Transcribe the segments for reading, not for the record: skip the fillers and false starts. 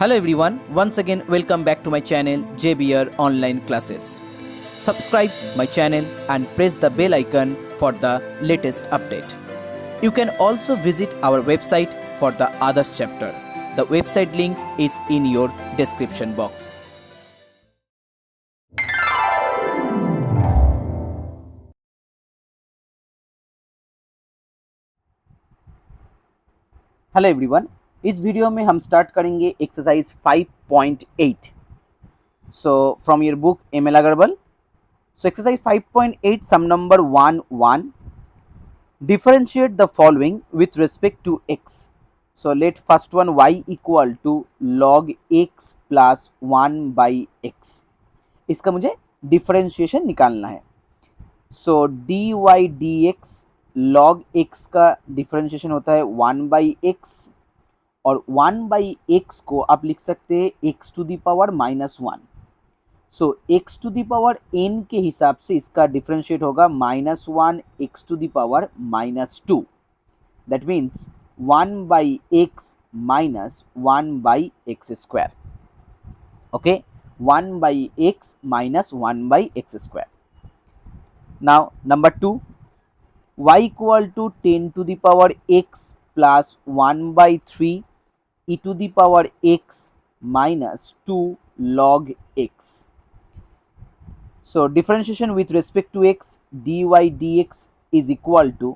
Hello everyone, once again welcome back to my channel JBR Online Classes. Subscribe my channel and press the bell icon for the latest update. You can also visit our website for the others chapter. The website link is in your description box. Hello everyone, इस वीडियो में हम start करेंगे exercise 5.8. So from your book M L Agarwal. So exercise 5.8 sum number 1 differentiate the following with respect to x. So let first one y equal to log x plus 1 by x. इसका मुझे differentiation निकालना है. सो dy dx log x का differentiation होता है 1 by x, और 1 by x को आप लिख सकते हैं x to the power -1. So x to the power n के हिसाब से इसका डिफरेंशिएट होगा -1 x to the power -2. That means 1 by x minus 1 by x square. Okay, 1 by x minus 1 by x square. Now number 2, y equal to 10 to the power x plus 1 by 3 e to the power x minus 2 log x. So differentiation with respect to x, dy dx is equal to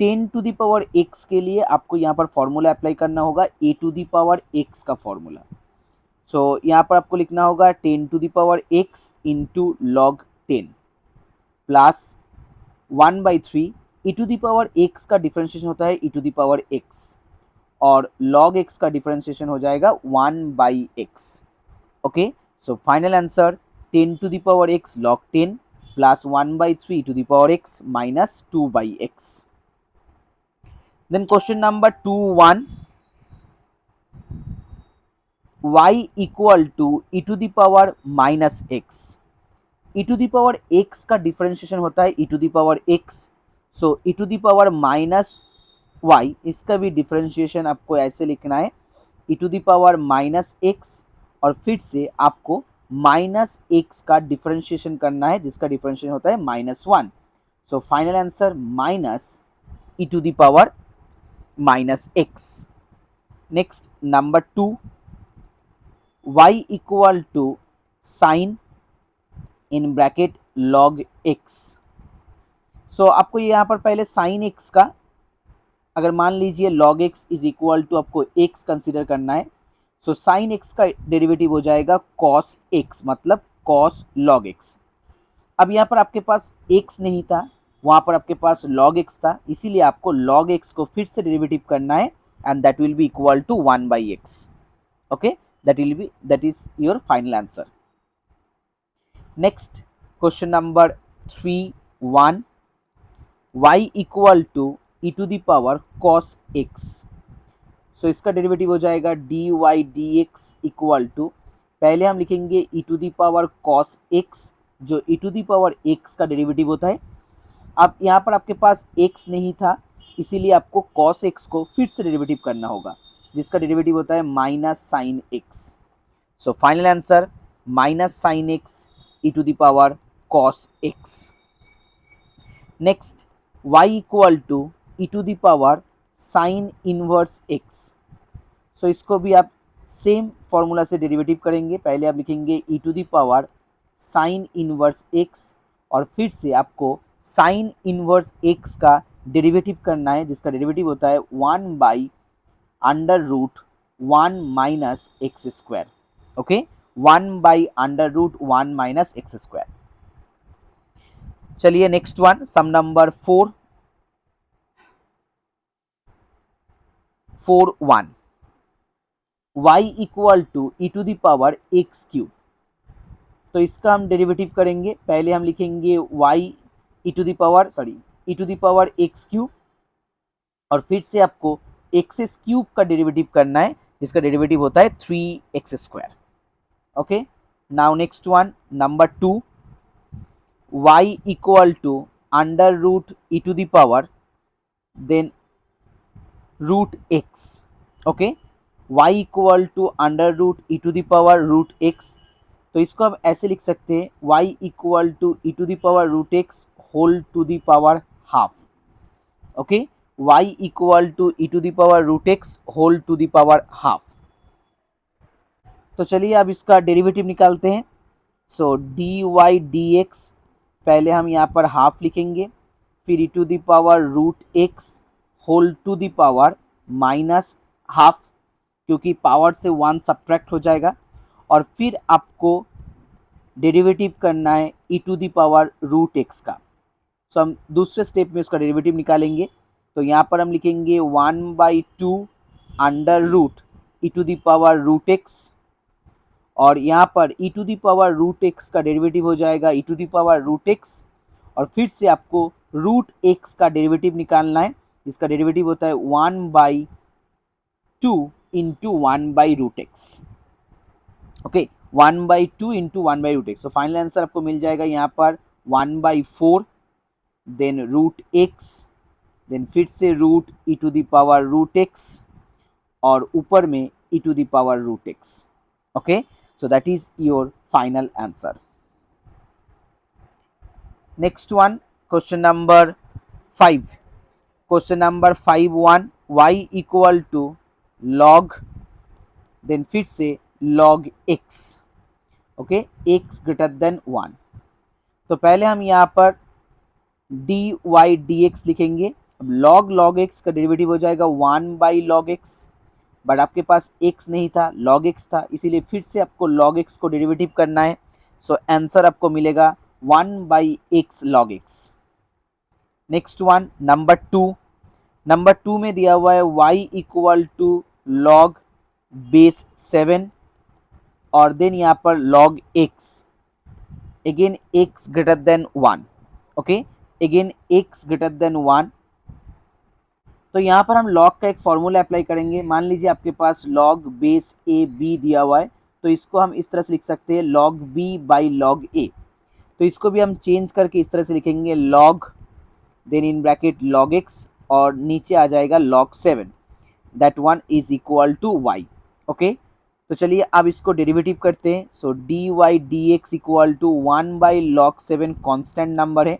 10 to the power x के लिए आपको यहाँ पर formula apply करना होगा a to the power x का formula. So यहाँ पर आपको लिखना होगा 10 to the power x into log 10 plus 1 by 3 e to the power x का डिफरेंशिएशन होता है e to the power x, और log x का डिफरेंशिएशन हो जाएगा 1 by x. Okay, so final answer 10 to the power x log 10 plus 1 by 3 to the power x minus 2 by x. Then question number 2.1, y equal to e to the power minus x. e to the power x का differentiation होता है e to the power x. So e to the power minus y, इसका भी differentiation आपको ऐसे लिखना है e to the power minus x, और फिर से आपको माइनस एक्स का डिफरेंशिएशन करना है जिसका डिफरेंशिएशन होता है -1. So final answer minus e to the power minus x. Next number 2, y equal to sine in bracket log x. सो आपको यहाँ पर पहले साइन x का, अगर मान लीजिए log x is equal to आपको x कंसिडर करना है. सो साइन एक्स का डेरिवेटिव हो जाएगा कॉस एक्स, मतलब कॉस लॉग एक्स. अब यहाँ पर आपके पास एक्स नहीं था, वहाँ पर आपके पास लॉग एक्स था, इसीलिए आपको लॉग एक्स को फिर से डेरिवेटिव करना है and that will be equal to 1 by x. Okay, that is your final answer. Next question number 3.1, y equal to e to the power cos x. So इसका derivative हो जाएगा d y d x equal to, पहले हम लिखेंगे e to the power cos x, जो e to the power x का derivative होता है. अब यहाँ पर आपके पास एक्स नहीं था, इसीलिए आपको कॉस एक्स को फिर से डेरिवेटिव करना होगा जिसका डेरिवेटिव होता है minus sine x. So final answer minus sine x e to the power cos x. Next y equal to e to the power sine inverse x. So इसको भी आप सेम फॉर्मूला से derivative करेंगे. पहले आप लिखेंगे e to the power sine inverse x, और फिर से आपको साइन इनवर्स एक्स का डेरिवेटिव करना है जिसका डेरिवेटिव होता है 1 by under root 1 minus x square. Okay, 1 by under root 1 minus x square. चलिए next one, sum number 4.1, y equal to e to the power x cube. तो इसका हम डेरिवेटिव करेंगे. पहले हम लिखेंगे y e to the power x cube, और फिर से आपको एक्स क्यूब का डेरिवेटिव करना है जिसका डेरिवेटिव होता है 3x square. Okay, now next one number 2, y equal to under root e to the power then root x. Okay, y equal to under root e to the power root x, तो इसको हम ऐसे लिख सकते हैं y equal to e to the power root x whole to the power half. Okay, y equal to e to the power root x whole to the power half. तो चलिए अब इसका डेरिवेटिव निकालते हैं। So d y d x, पहले हम यहाँ पर हाफ लिखेंगे, फिर e to the power root x whole to the power minus half, क्योंकि पावर से 1 सब्ट्रैक्ट हो जाएगा, और फिर आपको डेरिवेटिव करना है e to the power root x का। सो हम दूसरे स्टेप में उसका डेरिवेटिव निकालेंगे। तो यहाँ पर हम लिखेंगे 1/2 under root e to the power root x, और यहाँ पर e to the power root x का डेरिवेटिव हो जाएगा e to the power root x, और फिर से आपको रूट एक्स का डेरिवेटिव निकालना है, जिसका डेरिवेटिव होता है 1/2 इंटू 1/रूट एक्स। ओके, 1/2 इंटू 1/रूट एक्स। तो फाइनल आंसर आपको मिल जाएगा यहाँ पर 1/4, देन रूट एक्स, देन फिर से root e to the power root x, और ऊपर में e to the power root x. Okay, so that is your final answer. Next one, question number 5. Question number 5(1) y equal to log, then फिर से log x. Okay, x greater than 1। तो पहले हम यहाँ पर dy dx लिखेंगे। अब log x का डेरिवेटिव हो जाएगा 1/log x, बट आपके पास x नहीं था, log x था, इसीलिए फिर से आपको log x को डेरिवेटिव करना है। सो आंसर आपको मिलेगा 1/x log x। Next one, number 2 में दिया हुआ है y equal to log base 7, और देन यहाँ पर log x, again x greater than 1। Okay, again x greater than 1। तो यहाँ पर हम log का एक फॉर्मूला अप्लाई करेंगे। मान लीजिए आपके पास log बेस a b दिया हुआ है, तो इसको हम इस तरह से लिख सकते हैं log b by log a। तो इसको भी हम चेंज करके इस तरह से लिखेंगे log, then in bracket log x, और नीचे आ जाएगा log 7, that one is equal to y। Okay, तो चलिए अब इसको डेरिवेटिव करते हैं। So d y d x equal to 1/log 7 constant number है।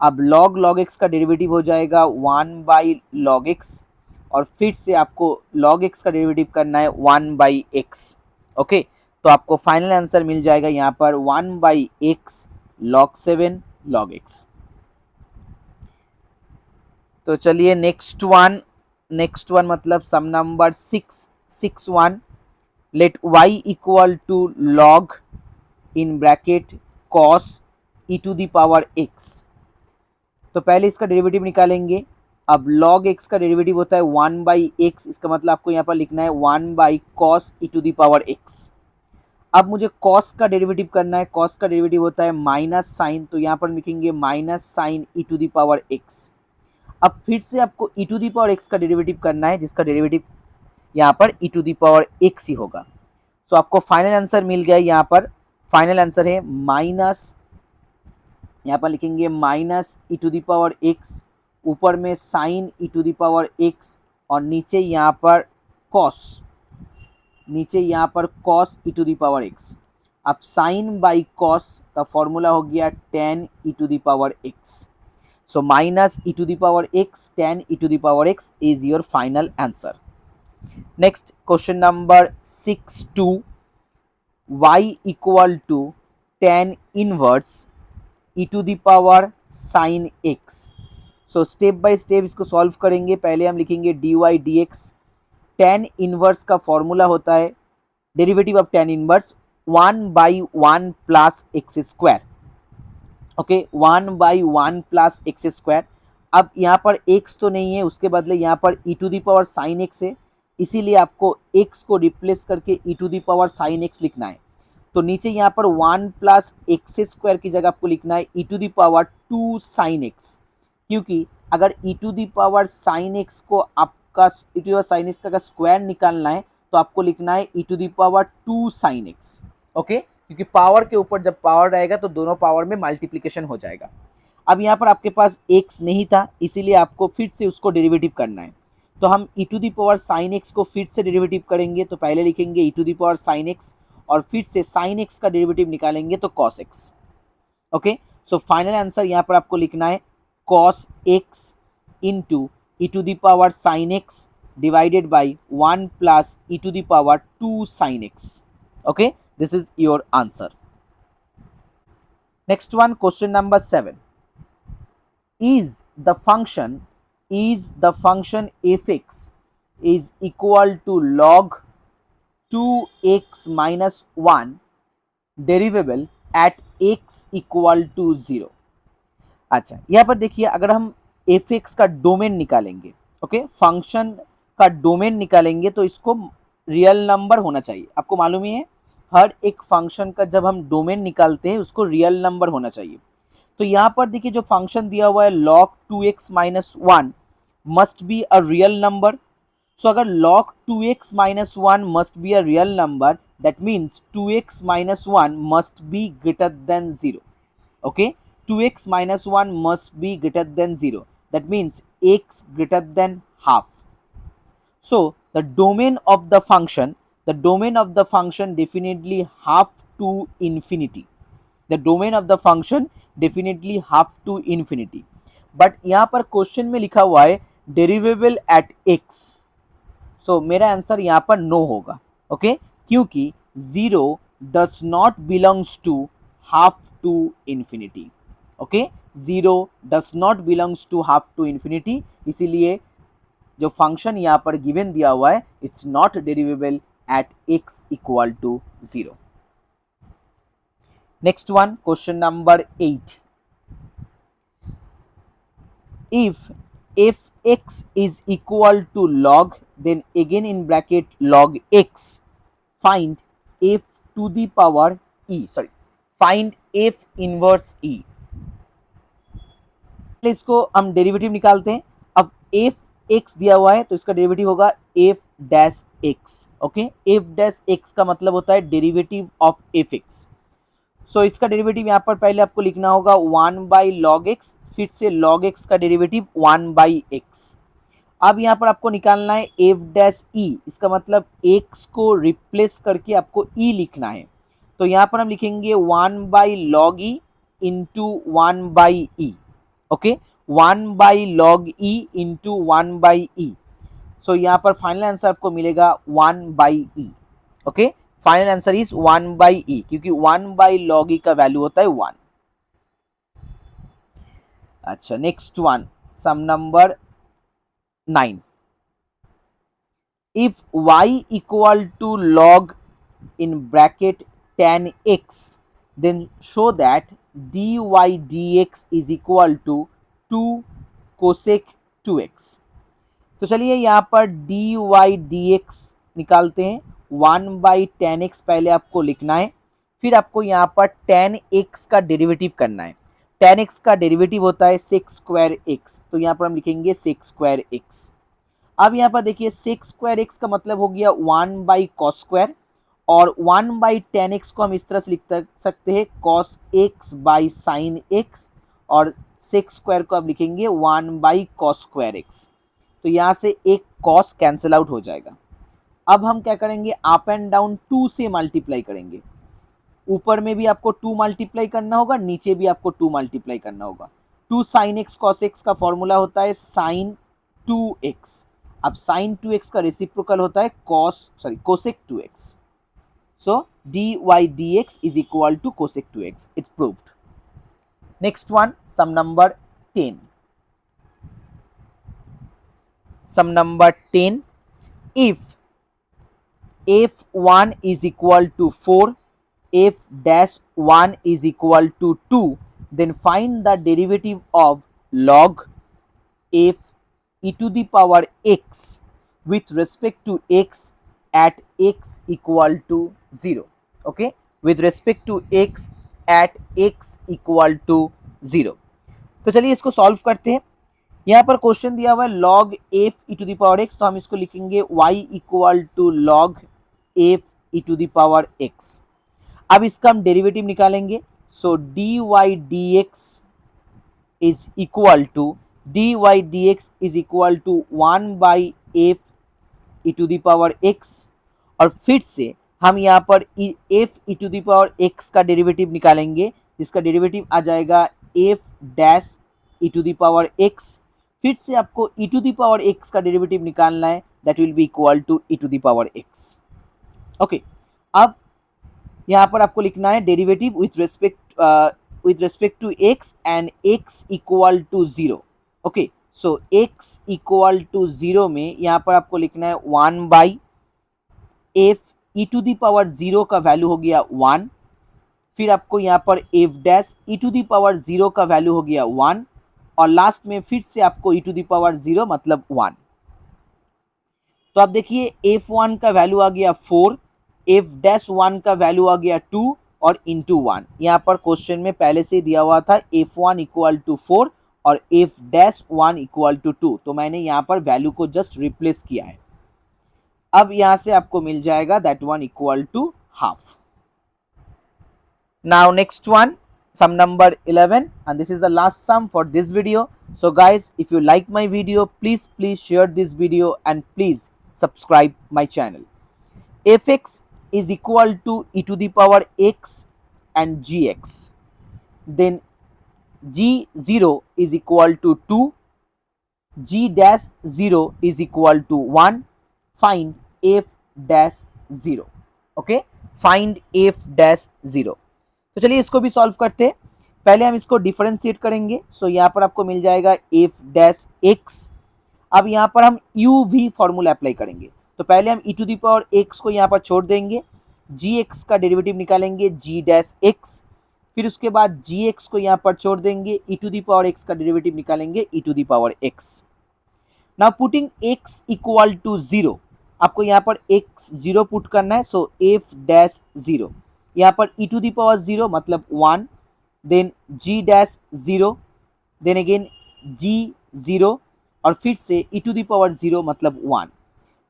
अब log x का डेरिवेटिव हो जाएगा 1/log x, और फिर से आपको log x का डेरिवेटिव करना है 1/x। ओके, तो आपको फाइनल आंसर मिल जाएगा यहाँ पर 1/x log 7 log x। तो चलिए नेक्स्ट वन मतलब sum number 6(1) let y equal to log in bracket cos e to the power x। तो पहले इसका डेरिवेटिव निकालेंगे। अब log x का डेरिवेटिव होता है 1/x, इसका मतलब आपको यहाँ पर लिखना है 1/cos e to the power x। अब मुझे cos का डेरिवेटिव करना है। cos का डेरिवेटिव होता है माइनस साइन, तो यहाँ पर लिखेंगे minus sine e to the power x। अब फिर से आपको e to the power x का डेरिवेटिव करना है, जिसका डेरिवेटिव यहाँ पर e to the power x ही होगा। तो आपको फाइनल आंसर मिल गया। यहाँ पर फाइनल आंसर है माइनस, यहाँ पर लिखेंगे minus e to the power x, ऊपर में sine e to the power x, और नीचे यहाँ पर cos e to the power x. अब साइन बाई कॉस का फॉर्मूला हो गया tan e to the power x. So minus e to the power x tan e to the power x is your final answer. Next question number 6(2) y equal to tan inverse e to the power sine x. So step by step इसको solve करेंगे। पहले हम लिखेंगे d y d x. Tan inverse का formula होता है derivative of tan inverse 1/1 plus x square. Okay, 1/1 plus x square. अब यहाँ पर एक्स तो नहीं है, उसके बदले यहाँ पर e to the power sine x है, इसीलिए आपको एक्स को रिप्लेस करके e to the power sine x लिखना है। तो नीचे यहाँ पर 1 प्लस एक्स स्क्वायर की जगह आपको लिखना है e to the power 2 sine x, क्योंकि अगर e to the power sine x को आपका e to the power sine x का स्क्वायर निकालना है तो आपको लिखना है e to the power 2 sine x. Okay, क्योंकि पावर के ऊपर जब पावर रहेगा तो दोनों पावर में मल्टीप्लिकेशन हो जाएगा। अब यहाँ पर आपके पास एक्स नहीं था, इसीलिए आपको फिर से उसको डेरिवेटिव करना है। तो हम e to the power sine x को फिर से डेरिवेटिव करेंगे, तो पहले लिखेंगे e to the power sine x और फिर से साइन एक्स का डेरिवेटिव निकालेंगे तो cos x. Okay, so final answer यहाँ पर आपको लिखना है cos x into e to the power sine x divided by 1 plus e to the power 2 sine x. Okay, this is your answer. Next one, question number 7, is the function fx is equal to log 2x minus 1 derivable at x equal to 0। अच्छा, यहाँ पर देखिए अगर हम F x का domain निकालेंगे, okay, function का domain निकालेंगे तो इसको रियल नंबर होना चाहिए। आपको मालूम ही है हर एक फंक्शन का जब हम डोमेन निकालते हैं उसको रियल नंबर होना चाहिए। तो यहाँ पर देखिए जो फंक्शन दिया हुआ है log 2x minus 1 must be a real number. So अगर log 2x minus 1 must be a real number, that means 2x minus 1 must be greater than 0। Okay, 2x minus 1 must be greater than 0. That means x greater than half. So the domain of the function definitely half to infinity. The domain of the function definitely half to infinity. But यहाँ पर question में लिखा हुआ है डेरिवेबल at x. सो मेरा answer यहाँ पर no होगा। ओके, क्योंकि 0 does not belongs to half to infinity। Okay, 0 does not belongs to half to infinity, इसीलिए जो फंक्शन यहाँ पर गिवन दिया हुआ है it's not derivable at x equal to 0। Next one, question number 8, if fx is equal to log, then again in bracket log x, find f to the power e, sorry, find f inverse e। इसको हम derivative निकालते हैं। अब F x दिया हुआ है तो इसका डेरिवेटिव होगा F dash x. Okay, F dash x का मतलब होता है derivative of F x. So इसका डेरिवेटिव यहाँ पर पहले आपको लिखना होगा 1 बाई लॉग एक्स, फिर से लॉग एक्स का डेरिवेटिव 1 बाई एक्स। अब यहाँ पर आपको निकालना है एफ डैश ई, इसका मतलब एक्स को रिप्लेस करके आपको ई लिखना है। तो यहाँ पर हम लिखेंगे 1 by log e into 1 by e. Okay, 1 by log e into 1 by e. So यहाँ पर फाइनल आंसर आपको मिलेगा 1 by e. Okay, final answer is 1 by e, क्योंकि 1 बाई लॉग ई का वैल्यू होता है 1। अच्छा, next one, sum number 9, if y equal to log in bracket tan x, then show that dy dx is equal to 2 cosec 2x। तो चलिए यहाँ पर dy dx निकालते हैं। 1 बाई टेन एक्स पहले आपको लिखना है, फिर आपको यहाँ पर टेन एक्स का डेरिवेटिव करना है। टेन एक्स का डेरिवेटिव होता है सेक स्क्वायर एक्स, तो यहाँ पर हम लिखेंगे सेक स्क्वायर एक्स। अब यहाँ पर देखिए सेक स्क्वायर एक्स का मतलब हो गया 1 बाई कॉस स्क्वायर, और 1 बाई टेन एक्स को हम इस तरह से लिख सकते हैं cos x by sine x, और सेक स्क्वायर को आप लिखेंगे 1 बाई कॉस स्क्वायर एक्स। तो यहाँ से एक कॉस कैंसिल आउट हो जाएगा। अब हम क्या करेंगे, अप एंड डाउन 2 से मल्टीप्लाई करेंगे। ऊपर में भी आपको 2 मल्टीप्लाई करना होगा, नीचे भी आपको 2 मल्टीप्लाई करना होगा। 2 साइन एक्स कॉस एक्स का फॉर्मूला होता है साइन 2x। अब साइन 2x का रेसिप्रोकल होता है cosec 2x। So dy dx is equal to cosec 2x। It's proved. Next one, sum number 10। Sum number 10, if f1 is equal to 4, f dash 1 is equal to 2, then find the derivative of log f e to the power x with respect to x at x equal to 0। okay, with respect to x at x equal to 0। तो चलिए इसको solve करते हैं। यहाँ पर question दिया हुआ है log f e to the power x, तो हम इसको लिखेंगे y equal to log f e to the power x। अब इसका हम डेरिवेटिव निकालेंगे। So dy dx is equal to 1 by f e to the power x, और फिर से हम यहाँ पर f e to the power x का डेरिवेटिव निकालेंगे, जिसका डेरिवेटिव आ जाएगा f dash e to the power x. फिर से आपको e to the power x का डेरिवेटिव निकालना है, that will be equal to e to the power x. Okay, अब यहाँ पर आपको लिखना है derivative with respect to x and x equal to zero. Okay, so x equal to zero में यहाँ पर आपको लिखना है 1 f e to the power zero का वैल्यू हो गया 1, फिर आपको यहाँ पर f dash e to the power zero का वैल्यू हो गया 1, और लास्ट में फिर से आपको e to the power zero मतलब 1। तो आप देखिए f1 का वैल्यू आ गया 4, एफ डैश 1 का वैल्यू आ गया 2 और इंटू 1। यहाँ पर क्वेश्चन में पहले से दिया हुआ था f1 इक्वल टू 4 और एफ डैश 1 इक्वल टू 2, तो मैंने यहाँ पर वैल्यू को जस्ट रिप्लेस किया है। अब यहाँ से आपको मिल जाएगा that one equal to half. Now next one, sum number 11, and this is the last sum for this video. So guys, if you like my video, please share this video and please subscribe my channel. Fx is equal to e to the power x and gx. Then g0 is equal to 2, g dash 0 is equal to 1. Find f dash 0. Okay, find f dash 0. तो चलिए इसको भी solve करते हैं। पहले हम इसको differentiate करेंगे। सो यहाँ पर आपको मिल जाएगा एफ डैश एक्स। अब यहाँ पर हम यू वी फॉर्मूला अप्लाई करेंगे। तो पहले हम ई टू दी पावर एक्स को यहाँ पर छोड़ देंगे, जी एक्स का डेरिवेटिव निकालेंगे जी डैश एक्स, फिर उसके बाद जी एक्स को यहाँ पर छोड़ देंगे, e to the power x का डेरिवेटिव निकालेंगे e to the power x. Now putting x equal to zero, आपको यहाँ पर एक्स जीरो पुट करना है। सो एफ डैश जीरो, यहाँ पर e to the power zero मतलब 1, देन जी डैश जीरो, देन अगेन जी जीरो, और फिर से ई टू दी पावर जीरो मतलब 1।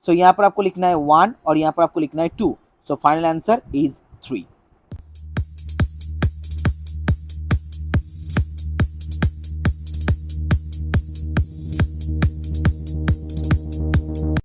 सो यहाँ पर आपको लिखना है 1 और यहाँ पर आपको लिखना है 2। सो फाइनल आंसर इज 3।